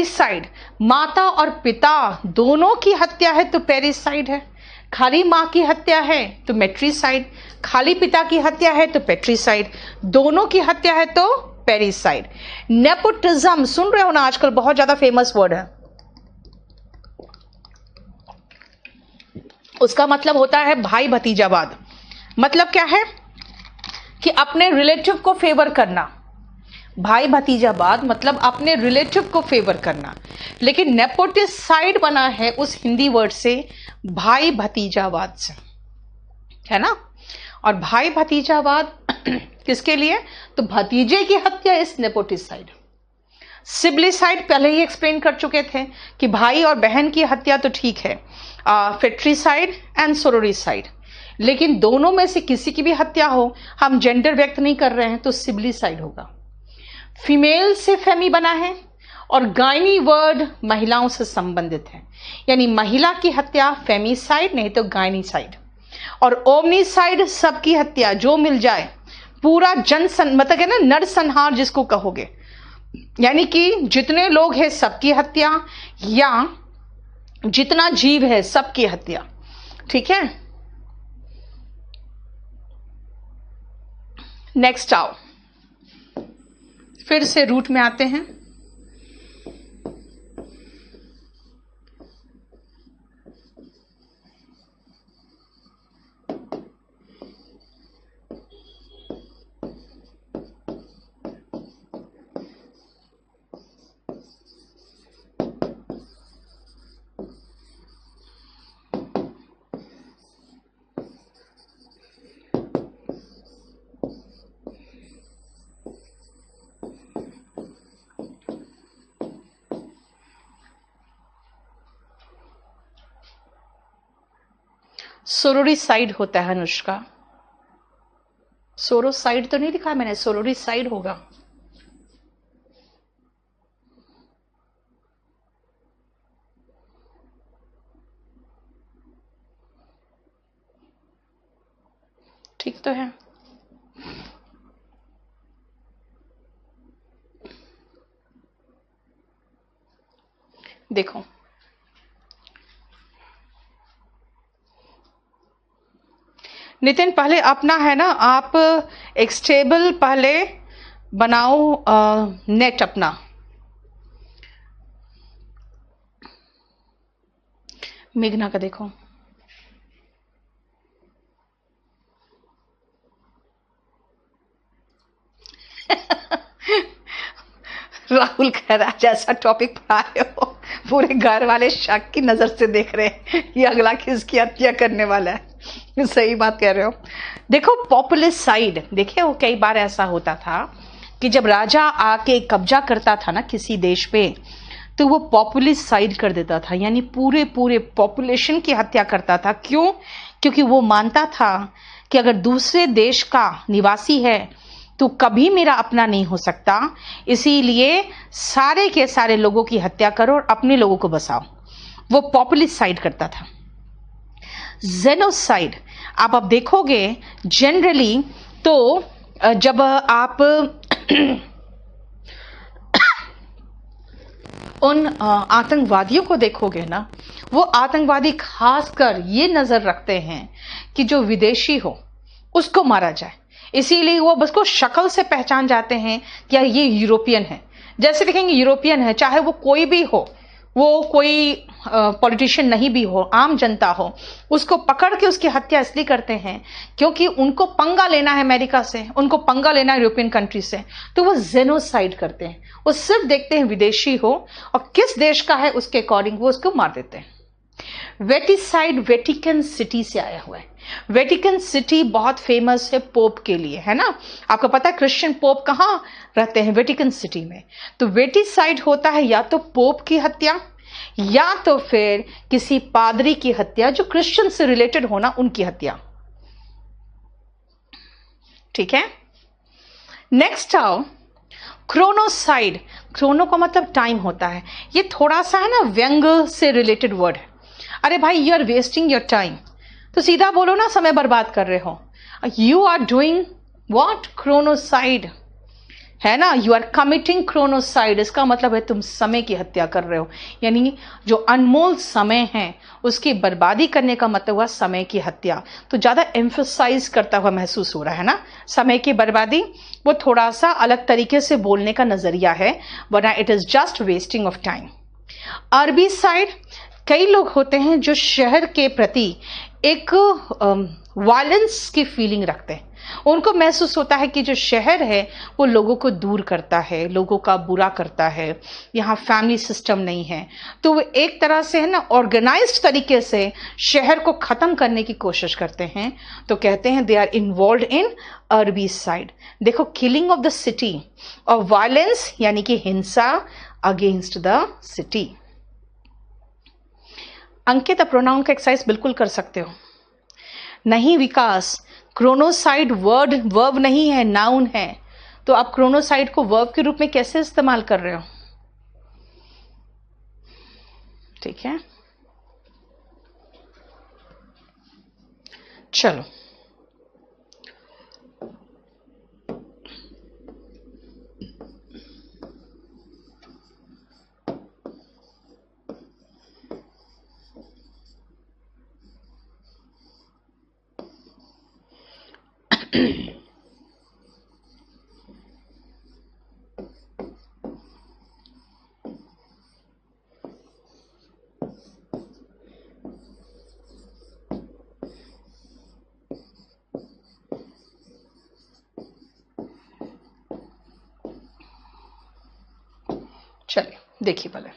Parricide, माता और पिता दोनों की हत्या है तो पेरिसाइड है, खाली माँ की हत्या है तो मेट्रिसाइड, खाली पिता की हत्या है तो पेट्रिसाइड, दोनों की हत्या है तो पेरिसाइड। नेपोटिज्म सुन रहे हो ना, आजकल बहुत ज्यादा फेमस वर्ड है। उसका मतलब होता है भाई भतीजावाद। मतलब क्या है कि अपने रिलेटिव को फेवर करना। भाई भतीजावाद मतलब अपने रिलेटिव को फेवर करना, लेकिन नेपोटिसाइड बना है उस हिंदी वर्ड से भाई भतीजावाद से, है ना। और भाई भतीजावाद किसके लिए, तो भतीजे की हत्या इस नेपोटिसाइड। सिबलिसाइड पहले ही एक्सप्लेन कर चुके थे कि भाई और बहन की हत्या तो ठीक है, फेट्रिसाइड एंड सोरोरिसाइड, लेकिन दोनों में से किसी की भी हत्या हो, हम जेंडर व्यक्त नहीं कर रहे हैं, तो सिबलिसाइड होगा। फीमेल से फेमी बना है और गायनी वर्ड महिलाओं से संबंधित है, यानी महिला की हत्या फेमिसाइड नहीं तो गायनीसाइड। और ओमनीसाइड सबकी हत्या, जो मिल जाए, पूरा मतलब है ना नरसंहार जिसको कहोगे, यानी कि जितने लोग हैं सबकी हत्या, या जितना जीव है सबकी हत्या। ठीक है, नेक्स्ट आओ, फिर से रूट में आते हैं। सोरोरिसाइड होता है अनुष्का, सोरोसाइड तो नहीं लिखा मैंने, सोरोरिसाइड होगा। ठीक तो है। देखो नितिन, पहले अपना है ना, आप एक स्टेबल पहले बनाओ नेट अपना। मेघना का देखो, राहुल कह रहा है जैसा टॉपिक पढ़ाए हो पूरे घर वाले शक की नजर से देख रहे हैं ये अगला किसकी हत्या करने वाला है। सही बात कह रहे हो। देखो पॉपुलिसाइड, देखिए वो कई बार ऐसा होता था कि जब राजा आके कब्जा करता था ना किसी देश पे, तो वो पॉपुलिसाइड कर देता था, यानी पूरे पूरे पॉपुलेशन की हत्या करता था। क्यों? क्योंकि वो मानता था कि अगर दूसरे देश का निवासी है तो कभी मेरा अपना नहीं हो सकता, इसीलिए सारे के सारे लोगों की हत्या करो और अपने लोगों को बसाओ। वो पॉपुलिसाइड करता था। जेनोसाइड आप अब देखोगे जनरली, तो जब आप उन आतंकवादियों को देखोगे ना, वो आतंकवादी खासकर ये नजर रखते हैं कि जो विदेशी हो उसको मारा जाए, इसीलिए वो बस को शक्ल से पहचान जाते हैं कि यार ये यूरोपियन है। जैसे देखेंगे यूरोपियन है, चाहे वो कोई भी हो, वो कोई पॉलिटिशियन नहीं भी हो, आम जनता हो, उसको पकड़ के उसकी हत्या इसलिए करते हैं क्योंकि उनको पंगा लेना है अमेरिका से, उनको पंगा लेना है यूरोपियन कंट्री से, तो वो जेनोसाइड करते हैं। वो सिर्फ देखते हैं विदेशी हो और किस देश का है उसके अकॉर्डिंग वो उसको मार देते हैं। वेटिसाइड वेटिकन सिटी से आया हुआ है। वेटिकन सिटी बहुत फेमस है पोप के लिए, है ना। आपको पता है क्रिश्चियन पोप कहाँ रहते हैं? वेटिकन सिटी में। तो वेटिसाइड होता है या तो पोप की हत्या या तो फिर किसी पादरी की हत्या, जो क्रिश्चियन से रिलेटेड होना, उनकी हत्या। ठीक है, नेक्स्ट आओ क्रोनोसाइड। क्रोनो का मतलब टाइम होता है, ये थोड़ा सा है ना व्यंग से रिलेटेड वर्ड है। अरे भाई you are wasting your time, तो सीधा बोलो ना समय बर्बाद कर रहे हो। You are doing what? क्रोनोसाइड, है ना, यू आर कमिटिंग क्रोनोसाइड, इसका मतलब है तुम समय की हत्या कर रहे हो, यानी जो अनमोल समय है उसकी बर्बादी करने का मतलब हुआ समय की हत्या। तो ज्यादा एम्फसाइज करता हुआ महसूस हो रहा है ना समय की बर्बादी। वो थोड़ा सा अलग तरीके से बोलने का नजरिया है, वरना it is just wasting of time. अरबी साइड, कई लोग होते हैं जो शहर के प्रति एक वायलेंस की फीलिंग रखते हैं। उनको महसूस होता है कि जो शहर है वो लोगों को दूर करता है, लोगों का बुरा करता है, यहाँ फैमिली सिस्टम नहीं है। तो वो एक तरह से है ना ऑर्गेनाइज्ड तरीके से शहर को खत्म करने की कोशिश करते हैं। तो कहते हैं दे आर इन्वॉल्व इन अरबी साइड। देखो, किलिंग ऑफ द सिटी और वायलेंस यानी कि हिंसा against the city. Ankit, pronoun का एक्सरसाइज बिल्कुल कर सकते हो। नहीं विकास, क्रोनोसाइड वर्ब नहीं है, नाउन है। तो आप क्रोनोसाइड को वर्ब के रूप में कैसे इस्तेमाल कर रहे हो? ठीक है, चलो चलिए देखिए पहले।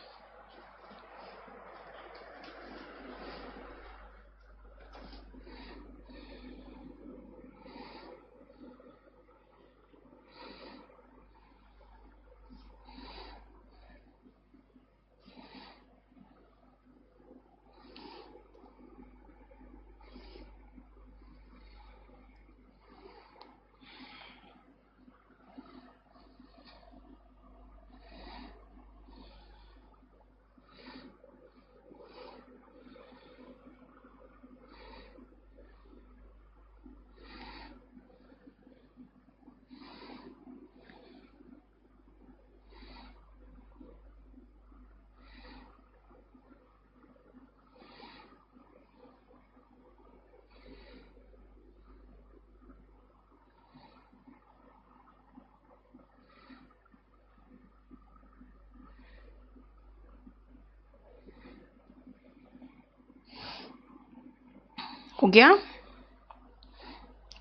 हो गया,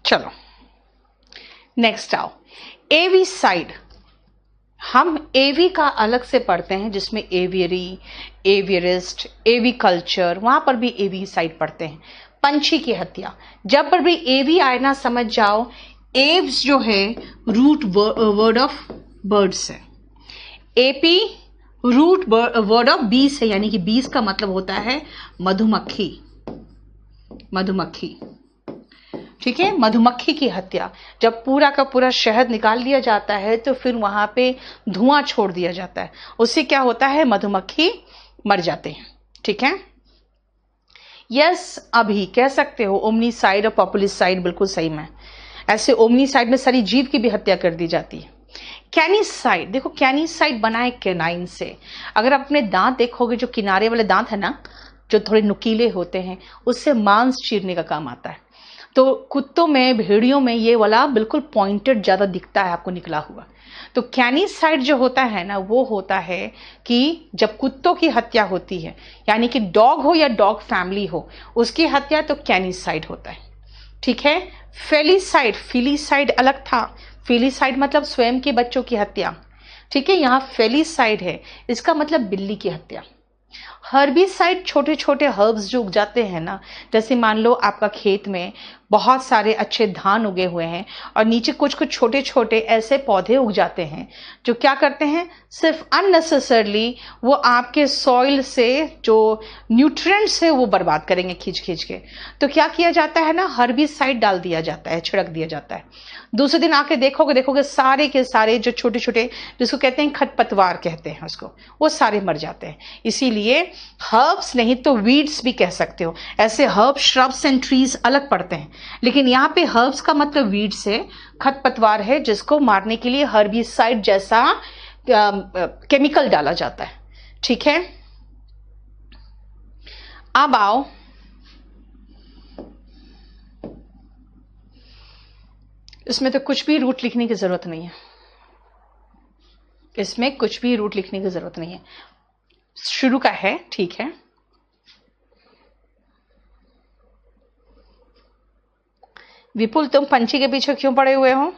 चलो नेक्स्ट आओ। एवी साइड, हम एवी का अलग से पढ़ते हैं जिसमें एवियरी, एवियरिस्ट, एवी कल्चर, वहां पर भी एवी साइड पढ़ते हैं। पंछी की हत्या, जब पर भी एवी आए ना समझ जाओ एव्स जो है रूट वर्ड ऑफ बर्ड्स है, एपी रूट वर्ड ऑफ बीस है, यानी कि बीस का मतलब होता है मधुमक्खी, मधुमक्खी। ठीक है, मधुमक्खी की हत्या, जब पूरा का पूरा शहद निकाल लिया जाता है तो फिर वहां पे धुआं छोड़ दिया जाता है, उससे क्या होता है मधुमक्खी मर जाते हैं। ठीक है, यस अभी कह सकते हो ओमनीसाइड और पॉपुलिसाइड बिल्कुल सही में, ऐसे ओमनीसाइड में सारी जीव की भी हत्या कर दी जाती है। कैनिसाइड, देखो कैनिसाइड बना है कैनाइन से। अगर अपने दांत देखोगे, जो किनारे वाले दांत है ना जो थोड़े नुकीले होते हैं, उससे मांस चीरने का काम आता है। तो कुत्तों में, भेड़ियों में ये वाला बिल्कुल पॉइंटेड ज्यादा दिखता है आपको निकला हुआ। तो कैनिसाइड जो होता है ना वो होता है कि जब कुत्तों की हत्या होती है, यानी कि डॉग हो या डॉग फैमिली हो उसकी हत्या, तो कैनिसाइड होता है। ठीक है, फेलिसाइड, फिलिसाइड अलग था। फिलिसाइड मतलब स्वयं के बच्चों की हत्या। ठीक है, यहाँ फेलिसाइड है, इसका मतलब बिल्ली की हत्या। हर्बिसाइड, छोटे छोटे हर्ब्स जो उग जाते हैं ना, जैसे मान लो आपका खेत में बहुत सारे अच्छे धान उगे हुए हैं और नीचे कुछ कुछ छोटे छोटे ऐसे पौधे उग जाते हैं जो क्या करते हैं, सिर्फ अननेसेसरली वो आपके सॉइल से जो न्यूट्रिएंट्स है वो बर्बाद करेंगे खींच खींच के। तो क्या किया जाता है ना, हर्बिसाइड डाल दिया जाता है, छिड़क दिया जाता है। दूसरे दिन आके देखोगे सारे के सारे जो छोटे छोटे, जिसको कहते हैं खरपतवार कहते हैं उसको, वो सारे मर जाते हैं। इसीलिए हर्ब्स नहीं तो वीड्स भी कह सकते हो। ऐसे हर्ब, श्रब्स एंड ट्रीज अलग पड़ते हैं, लेकिन यहाँ पे हर्ब्स का मतलब वीड्स है, खरपतवार है जिसको मारने के लिए हर्बिसाइड जैसा केमिकल डाला जाता है। ठीक है, अब आओ इसमें तो कुछ भी रूट लिखने की जरूरत नहीं है, इसमें कुछ भी रूट लिखने की जरूरत नहीं है, शुरू का है। ठीक है, विपुल तुम पंछी के पीछे क्यों पड़े हुए हो?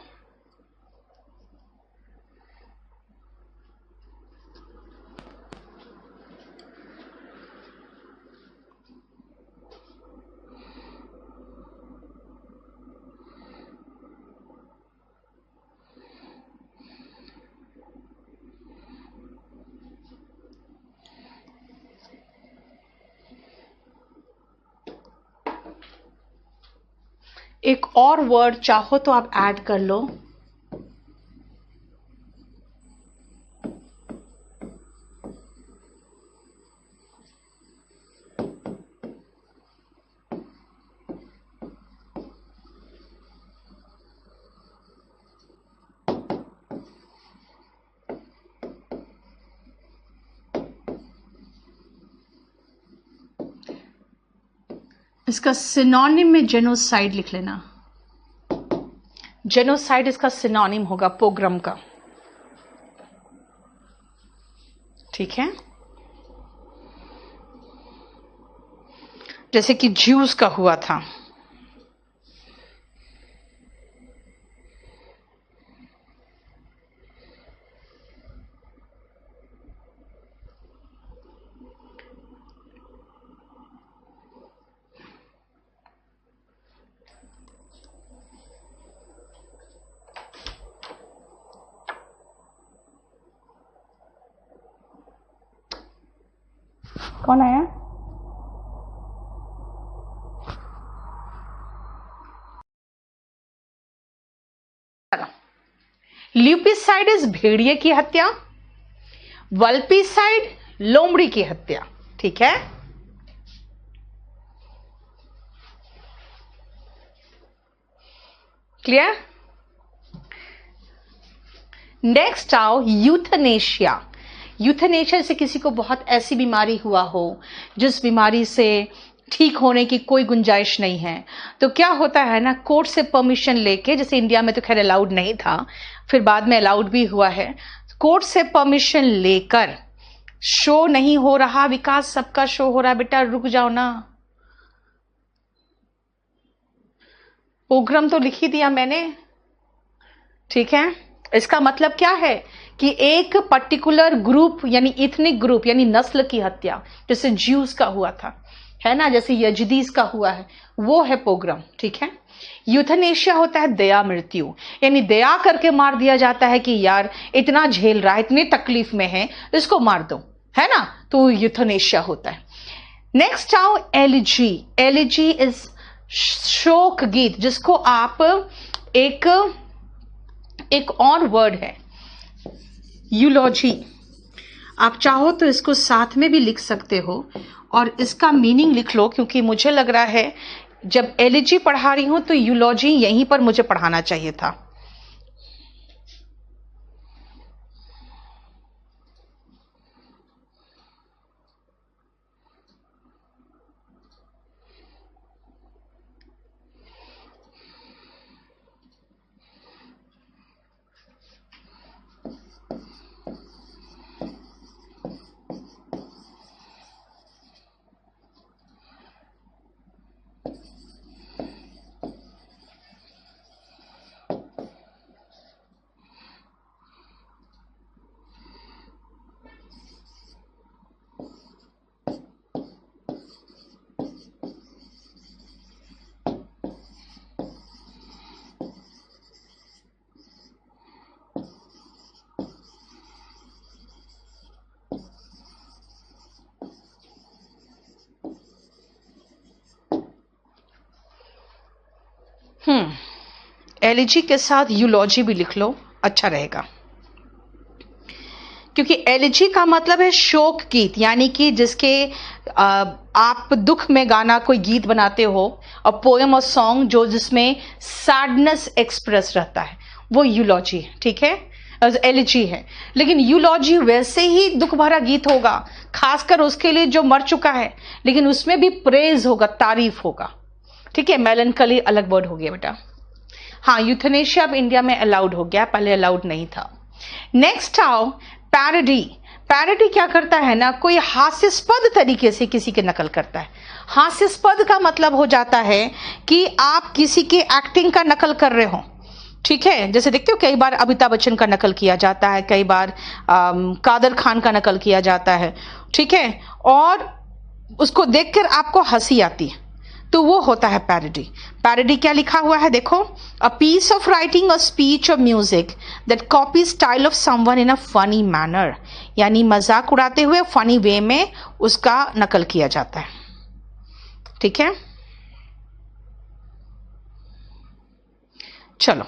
एक और वर्ड चाहो तो आप ऐड कर लो। इसका सिनोनिम में जेनोसाइड लिख लेना। जेनोसाइड इसका सिनोनिम होगा पोग्राम का। ठीक है, जैसे कि ज्यूस का हुआ था। कौन आया? ल्यूपिसाइड इज भेड़िए की हत्या, वल्पिसाइड लोमड़ी की हत्या। ठीक है, क्लियर? नेक्स्ट आओ यूथनेशिया। यूथनेशिया से किसी को बहुत ऐसी बीमारी हुआ हो जिस बीमारी से ठीक होने की कोई गुंजाइश नहीं है, तो क्या होता है ना, कोर्ट से परमिशन लेके, जैसे इंडिया में तो खैर अलाउड नहीं था, फिर बाद में अलाउड भी हुआ है, कोर्ट से परमिशन लेकर शो नहीं हो रहा, विकास सबका शो हो रहा, बेटा रुक जाओ ना, प्रोग्राम तो लिख ही दिया मैंने। ठीक है, इसका मतलब क्या है कि एक पर्टिकुलर ग्रुप यानी इथनिक ग्रुप यानी नस्ल की हत्या, जैसे ज्यूस का हुआ था, है ना, जैसे यजदीस का हुआ है, वो है पोग्राम। ठीक है, यूथनेशिया होता है दया मृत्यु, यानी दया करके मार दिया जाता है कि यार इतना झेल रहा है, इतनी तकलीफ में है, इसको मार दो, है ना, तो यूथनेशिया होता है। नेक्स्ट आओ एलिजी। एलिजी इज शोक गीत, जिसको आप एक और वर्ड है यूलॉजी, आप चाहो तो इसको साथ में भी लिख सकते हो और इसका मीनिंग लिख लो, क्योंकि मुझे लग रहा है जब एलिजी पढ़ा रही हूं तो यूलॉजी यहीं पर मुझे पढ़ाना चाहिए था। एलिजी के साथ यूलॉजी भी लिख लो, अच्छा रहेगा, क्योंकि एलिजी का मतलब है शोक गीत, यानी कि जिसके आप दुख में गाना कोई गीत बनाते हो, और पोएम और सॉन्ग जो जिसमें सैडनेस एक्सप्रेस रहता है, वो यूलॉजी है, ठीक है, एलिजी है। लेकिन यूलॉजी वैसे ही दुख भरा गीत होगा, खासकर उसके लिए जो मर चुका है, लेकिन उसमें भी प्रेज होगा, तारीफ होगा, ठीक है। मेलनकली अलग वर्ड हो गया बेटा। हाँ, यूथनेशिया अब इंडिया में अलाउड हो गया, पहले अलाउड नहीं था। नेक्स्ट आओ पैरोडी। पैरोडी क्या करता है ना, कोई हास्यास्पद तरीके से किसी की नकल करता है। हास्यास्पद का मतलब हो जाता है कि आप किसी की एक्टिंग का नकल कर रहे हो, ठीक है। जैसे देखते हो कई बार अमिताभ बच्चन का नकल किया जाता है, कई बार कादर खान का नकल किया जाता है, ठीक है, और उसको देखकर आपको हंसी आती है, तो वो होता है पैरोडी। पैरोडी क्या लिखा हुआ है देखो, a piece of writing, a speech और music that copy style of someone in a funny manner, यानी मजाक उड़ाते हुए फनी वे में उसका नकल किया जाता है, ठीक है। चलो,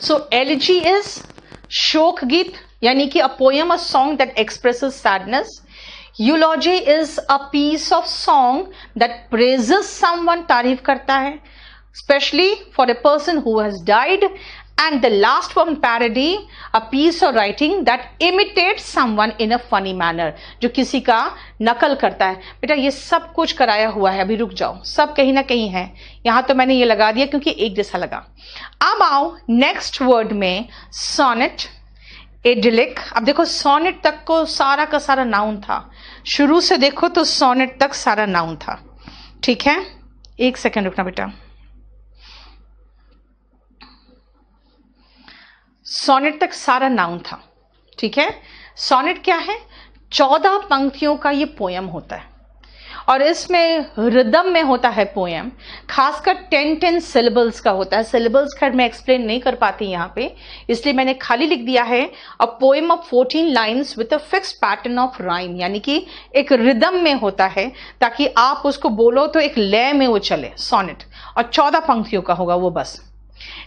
सो एलिजी इज शोक गीत, यानी कि a poem, a song that expresses sadness. Eulogy is a piece of song that praises someone, तारीफ करता है, specially for a person who has died. And the last one, parody, a piece of writing that imitates someone in a funny manner, जो किसी का नकल करता है। बेटा ये सब कुछ कराया हुआ है, अभी रुक जाओ, सब कहीं ना कहीं है, यहां तो मैंने ये लगा दिया क्योंकि एक जैसा लगा। अब आओ नेक्स्ट वर्ड में, सोनेट, एडिलिक। अब देखो सोनेट तक को सारा का सारा नाउन था, शुरू से देखो तो सोनेट तक सारा नाउन था, ठीक है। एक सेकेंड रुकना बेटा। सोनेट तक सारा नाउन था, ठीक है। सोनेट क्या है, 14 पंक्तियों का ये पोयम होता है, और इसमें रिदम में होता है पोयम, खासकर 10-10 सिलेबल्स का होता है। सिलेबल्स खैर मैं एक्सप्लेन नहीं कर पाती यहाँ पे, इसलिए मैंने खाली लिख दिया है a poem of 14 lines with a fix pattern of rhyme, यानी कि एक रिदम में होता है, ताकि आप उसको बोलो तो एक लय में वो चले, सोनेट, और 14 पंक्तियों का होगा वो बस।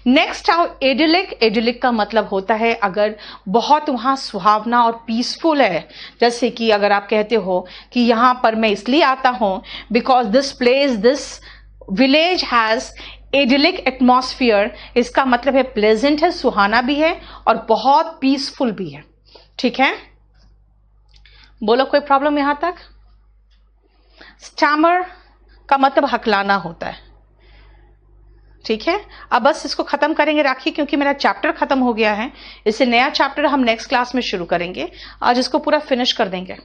नेक्स्ट आओ एडिलिक। एडिलिक का मतलब होता है अगर बहुत वहां सुहावना और पीसफुल है, जैसे कि अगर आप कहते हो कि यहां पर मैं इसलिए आता हूं because this place, this village has idyllic atmosphere, इसका मतलब है प्लेजेंट है, सुहाना भी है और बहुत पीसफुल भी है, ठीक है। बोलो कोई प्रॉब्लम यहां तक। स्टैमर का मतलब हकलाना होता है, ठीक है। अब बस इसको खत्म करेंगे राखी, क्योंकि मेरा चैप्टर खत्म हो गया है, इससे नया चैप्टर हम नेक्स्ट क्लास में शुरू करेंगे, आज इसको पूरा फिनिश कर देंगे।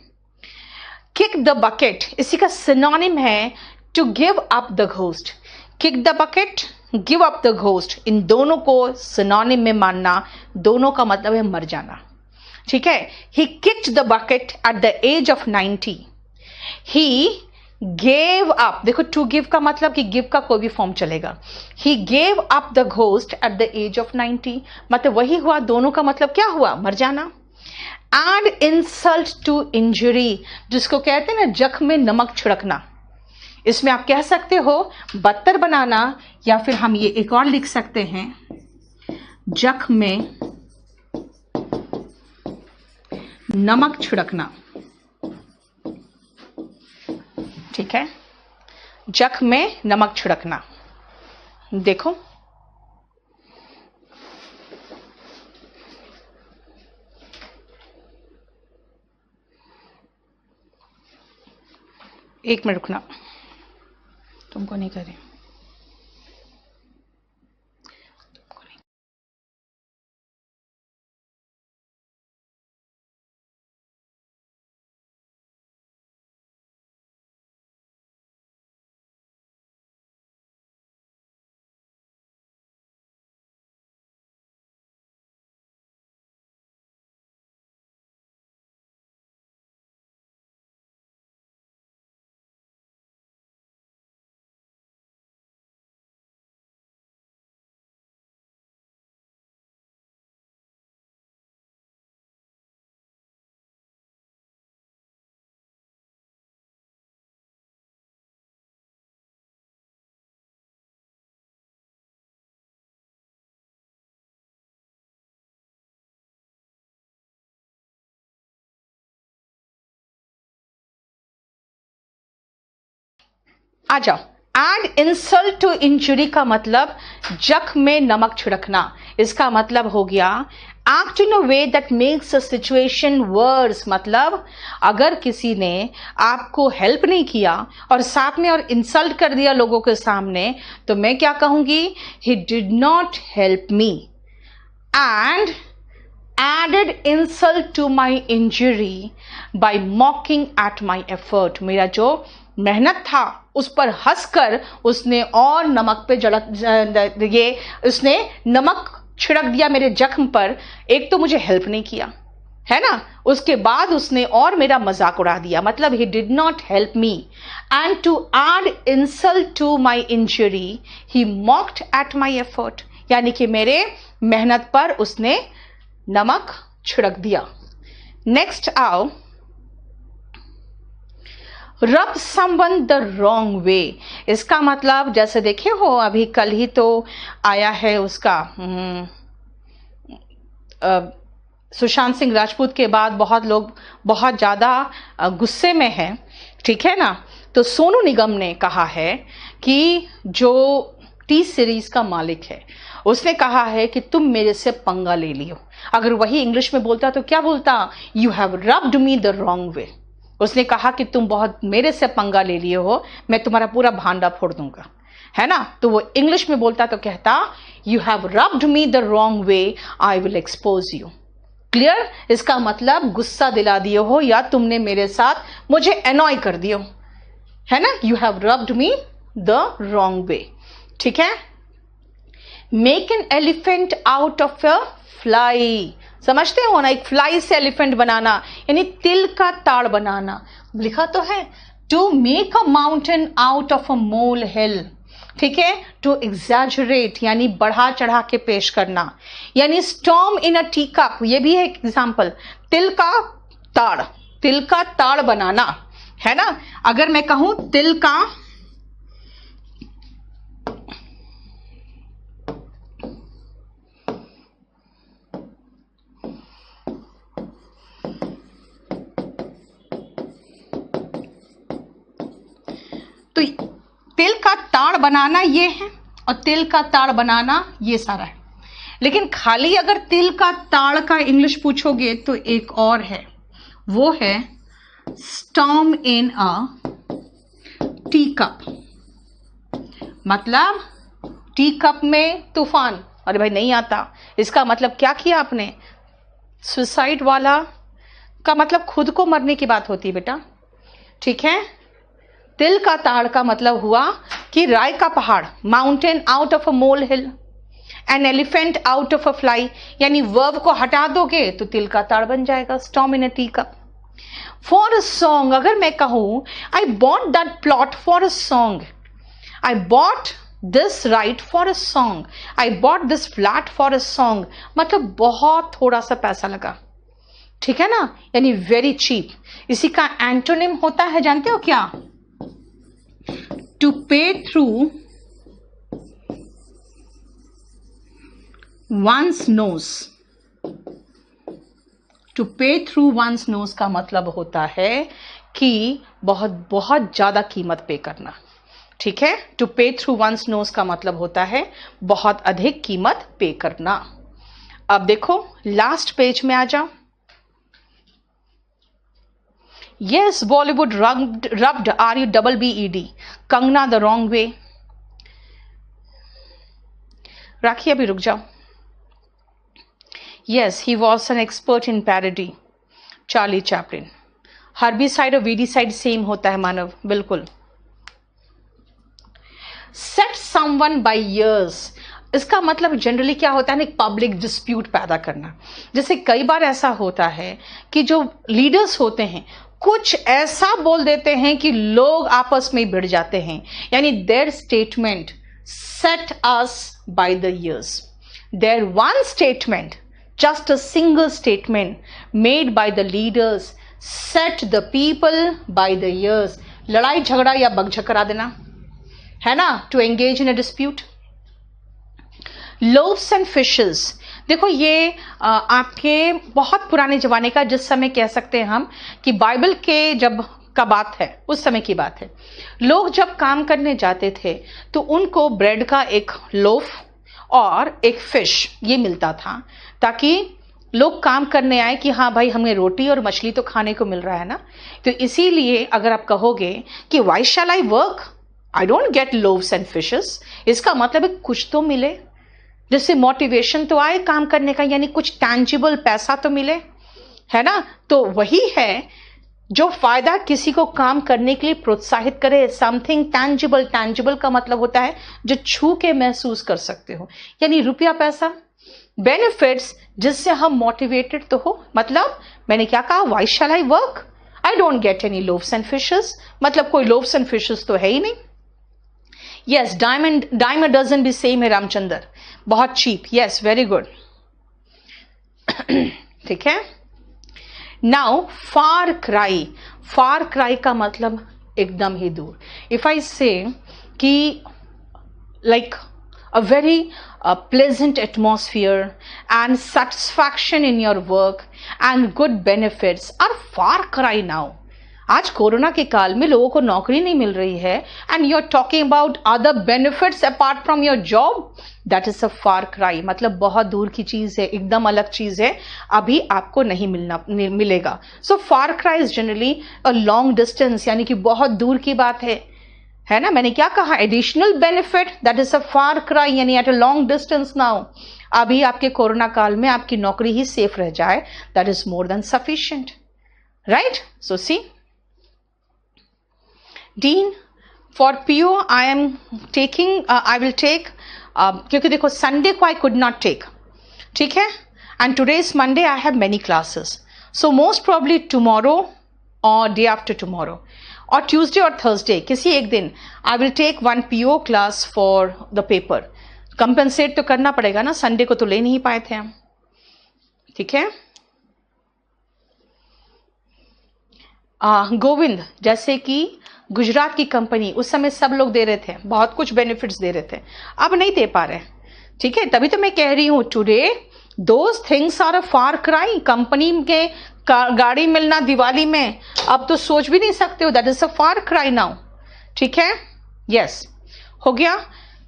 किक द बकेट, इसी का सिनोनिम है to give up the ghost. Kick the bucket, give up the ghost, इन दोनों को सिनोनिम में मानना, दोनों का मतलब है मर जाना, ठीक है। He kicked the bucket at the age of 90। He gave up, देखो टू गिव का मतलब कि गिव का कोई भी फॉर्म चलेगा। He gave up the ghost at the age of 90, मतलब वही हुआ, दोनों का मतलब क्या हुआ, मर जाना। एंड इंसल्ट टू इंजरी, जिसको कहते हैं ना जख्म में नमक छिड़कना, इसमें आप कह सकते हो बदतर बनाना, या फिर हम ये एक और लिख सकते हैं, जख्म में नमक छिड़कना, ठीक है। जख्म में नमक छिड़कना, देखो एक मिनट रुकना, तुमको नहीं करें। आ जाओ। एड इंसल्ट टू इंजुरी का मतलब जख्म में नमक छिड़कना। इसका मतलब हो गया act in a way that makes a situation worse. मतलब अगर किसी ने आपको हेल्प नहीं किया और साथ में और इंसल्ट कर दिया लोगों के सामने, तो मैं क्या कहूंगी? He did not help me and added insult to my injury by mocking at my effort। मेरा जो मेहनत था उस पर हंसकर उसने और नमक पे उसने नमक छिड़क दिया मेरे जख्म पर। एक तो मुझे हेल्प नहीं किया, है ना, उसके बाद उसने और मेरा मजाक उड़ा दिया। मतलब he did not help me and to add insult to my injury he mocked at my effort। यानी कि मेरे मेहनत पर उसने नमक छिड़क दिया। नेक्स्ट आओ, रब समवन द रॉन्ग वे। इसका मतलब जैसे देखे हो अभी कल ही तो आया है उसका सुशांत सिंह राजपूत के बाद बहुत लोग बहुत ज़्यादा गुस्से में हैं, ठीक है ना। तो सोनू निगम ने कहा है कि जो टी सीरीज का मालिक है उसने कहा है कि तुम मेरे से पंगा ले लियो। अगर वही इंग्लिश में बोलता तो क्या बोलता? You have rubbed me the wrong वे। उसने कहा कि तुम बहुत मेरे से पंगा ले लिए हो, मैं तुम्हारा पूरा भांडा फोड़ दूंगा, है ना। तो वो इंग्लिश में बोलता तो कहता you have rubbed me the wrong way, I will expose you. Clear? इसका मतलब गुस्सा दिला दिए हो या तुमने मेरे साथ मुझे एनॉय कर दियो, है ना। You have rubbed me the wrong वे, ठीक है। Make an elephant out of a fly. समझते हो ना, एक फ्लाई से एलिफेंट बनाना यानी तिल का ताड़ बनाना। लिखा तो है to make a mountain out of a molehill, ठीक है। टू एग्जैजरेट यानी बढ़ा चढ़ा के पेश करना, यानी स्टॉर्म इन अ टी कप, ये भी है एक एग्जाम्पल। तिल का ताड़ बनाना, है ना। अगर मैं कहूं तिल का तो तिल का ताड़ बनाना ये है और तिल का ताड़ बनाना ये सारा है। लेकिन खाली अगर तिल का ताड़ का इंग्लिश पूछोगे तो एक और है, वो है स्टॉर्म इन अ टी कप। मतलब टी कप में तूफान। अरे भाई नहीं आता, इसका मतलब क्या किया आपने? सुसाइड वाला का मतलब खुद को मरने की बात होती है बेटा, ठीक है। तिल का ताड़ का मतलब हुआ कि राय का पहाड़, mountain out of a mole hill, an elephant out of a fly, यानी वर्ब को हटा दोगे तो तिल का ताड़ बन जाएगा, storm in a tea cup. For a song, अगर मैं कहूं I bought that plot for a song, I bought this right for a song, I bought this flat for a song, मतलब बहुत थोड़ा सा पैसा लगा, ठीक है ना, यानी वेरी चीप। इसी का एंटोनिम होता है, जानते हो क्या? टू पे थ्रू वंस नोज। टू पे थ्रू वंस नोज का मतलब होता है कि बहुत बहुत ज्यादा कीमत पे करना, ठीक है। टू पे थ्रू वंस नोज का मतलब होता है बहुत अधिक कीमत पे करना। अब देखो लास्ट पेज में आ जाओ। Yes, Bollywood rubbed RUBBED Kangana the wrong way. Rakhi अभी रुक जाओ। Yes, he was an expert in parody, Charlie Chaplin. हर्बी साइड और वीडी साइड सेम होता है मानव, बिल्कुल। सेट समवन बाय इयर्स, इसका मतलब जनरली क्या होता है ना, एक पब्लिक डिस्प्यूट पैदा करना। जैसे कई बार ऐसा होता है कि जो लीडर्स होते हैं कुछ ऐसा बोल देते हैं कि लोग आपस में भिड़ जाते हैं, यानी there statement set us by the ears. There one statement, just a single statement made by the leaders set the people by the ears। लड़ाई झगड़ा या बकझक करा देना, है ना, to engage in a dispute। loaves and fishes, देखो ये आपके बहुत पुराने जमाने का, जिस समय कह सकते हैं हम कि बाइबल के जब का बात है, उस समय की बात है। लोग जब काम करने जाते थे तो उनको ब्रेड का एक लोफ और एक फिश ये मिलता था, ताकि लोग काम करने आए कि हाँ भाई हमें रोटी और मछली तो खाने को मिल रहा है ना। तो इसीलिए अगर आप कहोगे कि why shall I work, I don't get loaves and fishes, इसका मतलब है कुछ तो मिले, जिससे मोटिवेशन तो आए काम करने का, यानी कुछ टैंजिबल पैसा तो मिले, है ना। तो वही है जो फायदा किसी को काम करने के लिए प्रोत्साहित करे, समथिंग टैंजिबल। टैंजिबल का मतलब होता है जो छू के महसूस कर सकते हो, यानी रुपया पैसा, बेनिफिट्स, जिससे हम मोटिवेटेड तो हो। मतलब मैंने क्या कहा, why shall I work, I don't get any loaves and fishes, मतलब कोई लोव्स एंड फिशेस तो है ही नहीं। यस, डायमंड डजन भी सेम है रामचंद्र, बहुत चीप। Yes, very good. ठीक है। Now far cry, far cry का मतलब एकदम ही दूर। इफ आई से कि like a very pleasant atmosphere and satisfaction in your work and good benefits are far cry now. आज कोरोना के काल में लोगों को नौकरी नहीं मिल रही है and you are talking about other benefits apart from your job, that is a far cry. मतलब बहुत दूर की चीज है, एकदम अलग चीज है, अभी आपको नहीं मिलेगा। So far cry is generally a long distance, यानी कि बहुत दूर की बात है ना। मैंने क्या कहा, additional benefit, that is a far cry, यानी at a long distance now. अभी आपके कोरोना काल में आपकी नौकरी ही सेफ रह जाए, that is more than sufficient, right. So see then for PO I am taking, I will take, क्योंकि देखो संडे को आई कुड नॉट टेक, ठीक है, and today is Monday, I have many classes, so most probably tomorrow और day after tomorrow और Tuesday और Thursday, किसी एक दिन I will take 1 PO class for the paper. Compensate तो करना पड़ेगा ना, संडे को तो ले नहीं पाए थे हम, ठीक है। गोविंद, जैसे कि गुजरात की कंपनी, उस समय सब लोग दे रहे थे, बहुत कुछ बेनिफिट्स दे रहे थे, अब नहीं दे पा रहे, ठीक है। तभी तो मैं कह रही हूं today those things are a far cry. Company के गाड़ी मिलना दिवाली में अब तो सोच भी नहीं सकते हो, that is a far cry now, ठीक है। यस, हो गया।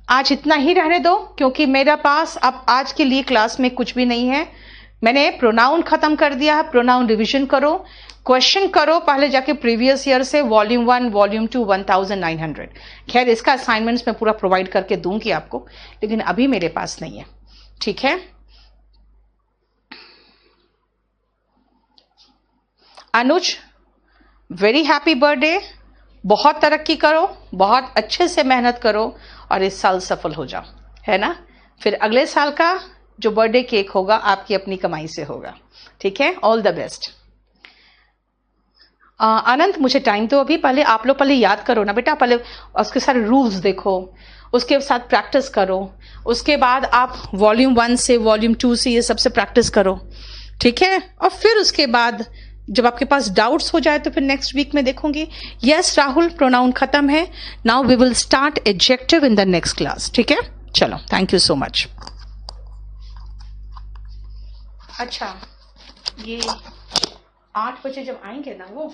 आज इतना ही रहने दो, क्योंकि मेरे पास अब आज के लिए क्लास में कुछ भी नहीं है। मैंने प्रोनाउन खत्म कर दिया है, प्रोनाउन रिविजन करो, क्वेश्चन करो पहले जाके प्रीवियस ईयर से, वॉल्यूम 1 वॉल्यूम 2 1900। खैर इसका असाइनमेंट्स मैं पूरा प्रोवाइड करके दूंगी आपको, लेकिन अभी मेरे पास नहीं है, ठीक है। अनुज, वेरी हैप्पी बर्थडे, बहुत तरक्की करो, बहुत अच्छे से मेहनत करो और इस साल सफल हो जाओ, है ना। फिर अगले साल का जो बर्थडे केक होगा आपकी अपनी कमाई से होगा, ठीक है। All the best. अनंत, मुझे टाइम तो अभी, पहले आप लोग पहले याद करो ना बेटा, पहले उसके सारे रूल्स देखो, उसके साथ प्रैक्टिस करो, उसके बाद आप वॉल्यूम 1 से वॉल्यूम 2 से ये सबसे प्रैक्टिस करो, ठीक है। और फिर उसके बाद जब आपके पास डाउट्स हो जाए तो फिर नेक्स्ट वीक में देखूंगी। यस राहुल, प्रोनाउन खत्म है, now we will start adjective in the next class, ठीक है। चलो, थैंक यू सो मच। अच्छा, ये 8 बजे जब आएंगे ना वो